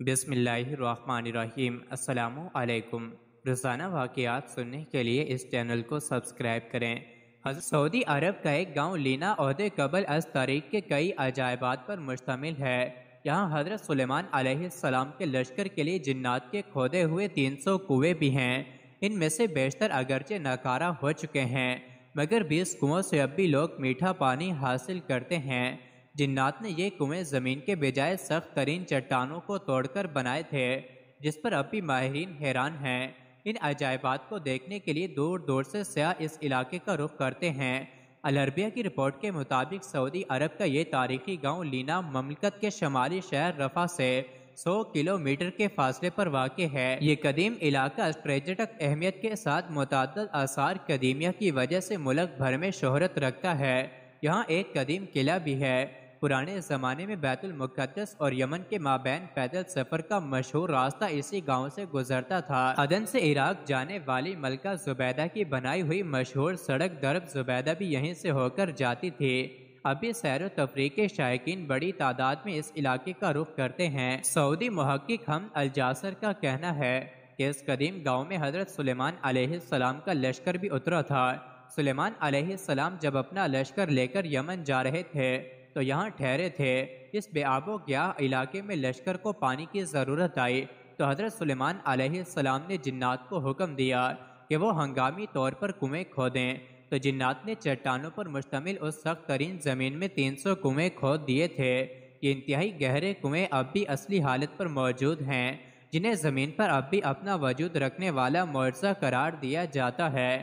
بسم اللہ الرحمن الرحیم۔ السلام علیکم۔ روزانہ واقعات سننے کے لیے اس چینل کو سبسکرائب کریں۔ حضرت سعودی عرب کا ایک گاؤں لینا عہد قبل از تاریخ کے کئی عجائبات پر مشتمل ہے۔ یہاں حضرت سلیمان علیہ السلام کے لشکر کے لیے جنات کے کھودے ہوئے 300 کنویں بھی ہیں۔ ان میں سے بیشتر اگرچہ ناکارہ ہو چکے ہیں، مگر 20 کنووں سے اب بھی لوگ میٹھا پانی حاصل کرتے ہیں۔ جنات نے یہ کنویں زمین کے بجائے سخت ترین چٹانوں کو توڑ کر بنائے تھے، جس پر اب بھی ماہرین حیران ہیں۔ ان عجائبات کو دیکھنے کے لیے دور دور سے سیاح اس علاقے کا رخ کرتے ہیں۔ العربیہ کی رپورٹ کے مطابق سعودی عرب کا یہ تاریخی گاؤں لینا مملکت کے شمالی شہر رفح سے 100 کلومیٹر کے فاصلے پر واقع ہے۔ یہ قدیم علاقہ اسٹریٹجک اہمیت کے ساتھ متعدد آثار قدیمیہ کی وجہ سے ملک بھر میں شہرت رکھتا ہے۔ یہاں ایک قدیم قلعہ بھی ہے۔ پرانے زمانے میں بیت المقدس اور یمن کے مابین پیدل سفر کا مشہور راستہ اسی گاؤں سے گزرتا تھا۔ عدن سے عراق جانے والی ملکہ زبیدہ کی بنائی ہوئی مشہور سڑک درب زبیدہ بھی یہیں سے ہو کر جاتی تھی۔ ابھی سیر و تفریح کے شائقین بڑی تعداد میں اس علاقے کا رخ کرتے ہیں۔ سعودی محقق حمد الجاسر کا کہنا ہے کہ اس قدیم گاؤں میں حضرت سلیمان علیہ السلام کا لشکر بھی اترا تھا۔ سلیمان علیہ السلام جب اپنا لشکر لے کر یمن جا رہے تھے تو یہاں ٹھہرے تھے۔ اس بے آب و گیاہ علاقے میں لشکر کو پانی کی ضرورت آئی تو حضرت سلیمان علیہ السلام نے جنات کو حکم دیا کہ وہ ہنگامی طور پر کنویں کھودیں، تو جنات نے چٹانوں پر مشتمل اس سخت ترین زمین میں 300 کنویں کھود دیے تھے۔ یہ انتہائی گہرے کنویں اب بھی اصلی حالت پر موجود ہیں، جنہیں زمین پر اب بھی اپنا وجود رکھنے والا معجزہ قرار دیا جاتا ہے۔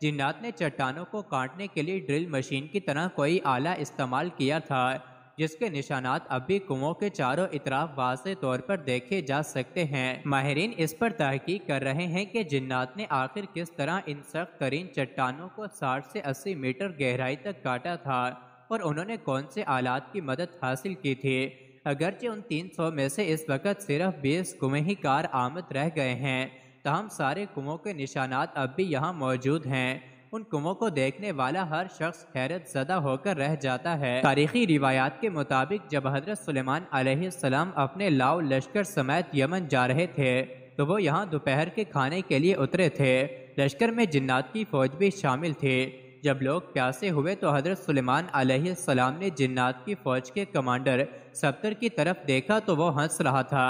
جنات نے چٹانوں کو کاٹنے کے لیے ڈرل مشین کی طرح کوئی آلہ استعمال کیا تھا، جس کے نشانات اب بھی کنووں کے چاروں اطراف واضح طور پر دیکھے جا سکتے ہیں۔ ماہرین اس پر تحقیق کر رہے ہیں کہ جنات نے آخر کس طرح ان سخت ترین چٹانوں کو 60 سے 80 میٹر گہرائی تک کاٹا تھا، اور انہوں نے کون سے آلات کی مدد حاصل کی تھی۔ اگرچہ ان 300 میں سے اس وقت صرف 20 کنویں ہی کارآمد رہ گئے ہیں، تاہم سارے کنووں کے نشانات اب بھی یہاں موجود ہیں۔ ان کنووں کو دیکھنے والا ہر شخص حیرت زدہ ہو کر رہ جاتا ہے۔ تاریخی روایات کے مطابق جب حضرت سلیمان علیہ السلام اپنے لاؤ لشکر سمیت یمن جا رہے تھے تو وہ یہاں دوپہر کے کھانے کے لیے اترے تھے۔ لشکر میں جنات کی فوج بھی شامل تھی۔ جب لوگ پیاسے ہوئے تو حضرت سلیمان علیہ السلام نے جنات کی فوج کے کمانڈر سبتر کی طرف دیکھا تو وہ ہنس رہا تھا۔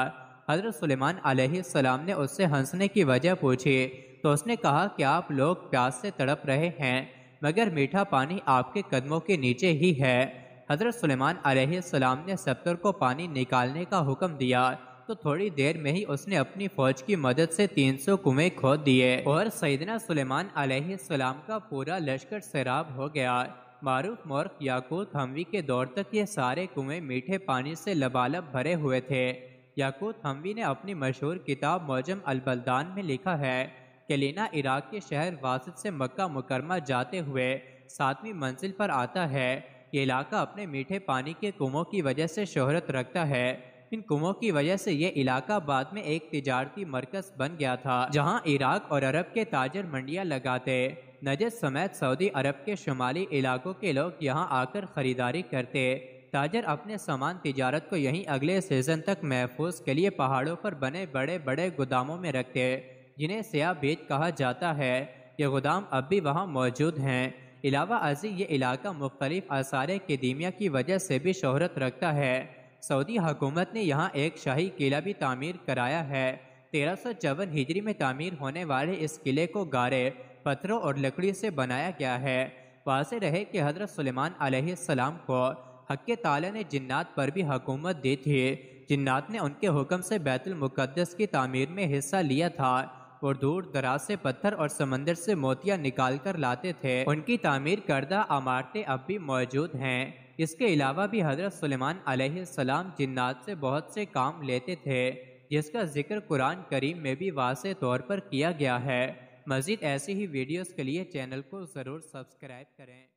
حضرت سلیمان علیہ السلام نے اس سے ہنسنے کی وجہ پوچھی تو اس نے کہا کہ آپ لوگ پیاس سے تڑپ رہے ہیں، مگر میٹھا پانی آپ کے قدموں کے نیچے ہی ہے۔ حضرت سلیمان علیہ السلام نے سبتر کو پانی نکالنے کا حکم دیا تو تھوڑی دیر میں ہی اس نے اپنی فوج کی مدد سے 300 کنویں کھود دیے، اور سیدنا سلیمان علیہ السلام کا پورا لشکر سیراب ہو گیا۔ معروف مورخ یاقوت حموی کے دور تک یہ سارے کنویں میٹھے پانی سے لبالب بھرے ہوئے تھے۔ یاقوت حموی نے اپنی مشہور کتاب معجم البلدان میں لکھا ہے کہ لینا عراق کے شہر واسط سے مکہ مکرمہ جاتے ہوئے 7ویں منزل پر آتا ہے۔ یہ علاقہ اپنے میٹھے پانی کے کنووں کی وجہ سے شہرت رکھتا ہے۔ ان کنووں کی وجہ سے یہ علاقہ بعد میں ایک تجارتی مرکز بن گیا تھا، جہاں عراق اور عرب کے تاجر منڈیاں لگاتے۔ نجد سمیت سعودی عرب کے شمالی علاقوں کے لوگ یہاں آ کر خریداری کرتے۔ تاجر اپنے سامان تجارت کو یہیں اگلے سیزن تک محفوظ کے لیے پہاڑوں پر بنے بڑے بڑے گوداموں میں رکھتے، جنہیں سیاہ بیت کہا جاتا ہے۔ یہ گودام اب بھی وہاں موجود ہیں۔ علاوہ ازیں یہ علاقہ مختلف آثار قدیمیہ کی وجہ سے بھی شہرت رکھتا ہے۔ سعودی حکومت نے یہاں ایک شاہی قلعہ بھی تعمیر کرایا ہے۔ 1354 ہجری میں تعمیر ہونے والے اس قلعے کو گارے، پتھروں اور لکڑی سے بنایا گیا ہے۔ واضح رہے کہ حضرت سلیمان علیہ السلام کو حق تعالی نے جنات پر بھی حکومت دی تھی۔ جنات نے ان کے حکم سے بیت المقدس کی تعمیر میں حصہ لیا تھا، اور دور دراز سے پتھر اور سمندر سے موتیاں نکال کر لاتے تھے۔ ان کی تعمیر کردہ عمارتیں اب بھی موجود ہیں۔ اس کے علاوہ بھی حضرت سلیمان علیہ السلام جنات سے بہت سے کام لیتے تھے، جس کا ذکر قرآن کریم میں بھی واضح طور پر کیا گیا ہے۔ مزید ایسی ہی ویڈیوز کے لیے چینل کو ضرور سبسکرائب کریں۔